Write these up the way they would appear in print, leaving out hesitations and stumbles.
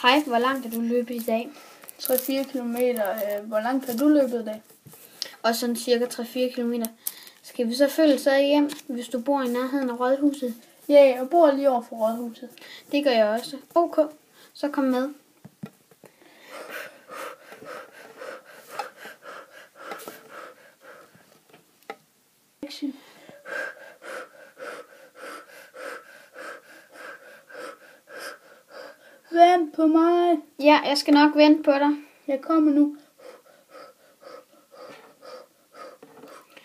Hej, hvor langt har du løbet i dag? 3-4 kilometer. Hvor langt har du løbet i dag? Og sådan cirka 3-4 kilometer. Skal vi så følges ad hjem, hvis du bor i nærheden af Rådhuset? Ja, jeg bor lige over for Rådhuset. Det gør jeg også. Okay, så kom med. Vent på mig. Ja, jeg skal nok vente på dig. Jeg kommer nu.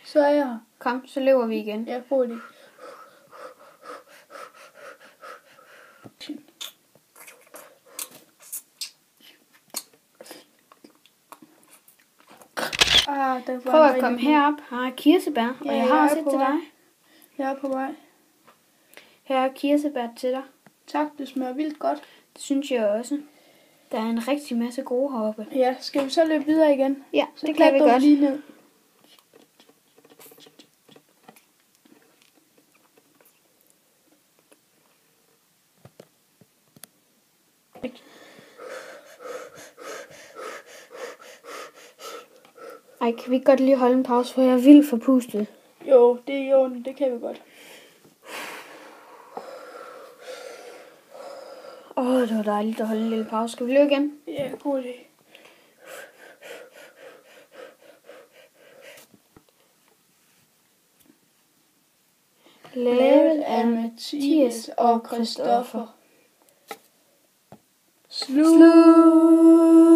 Så er jeg her. Kom, så løber vi igen. Jeg får det. Prøv at komme herop. Her er kirsebær, og jeg har også et til dig. Jeg er på vej. Her er kirsebær til dig. Tak, det smager vildt godt. Det synes jeg også. Der er en rigtig masse gode heroppe. Ja, skal vi så løbe videre igen? Ja, Så det kan vi klatrer godt. lige ned. Ej, kan vi ikke godt lige holde en pause, for jeg er vildt forpustet. Jo, det er jo, det kan vi godt. Det var dejligt at holde en lille pause. Skal vi løbe igen? Ja, god idé. Lavet af Mathias og Christoffer. Slut.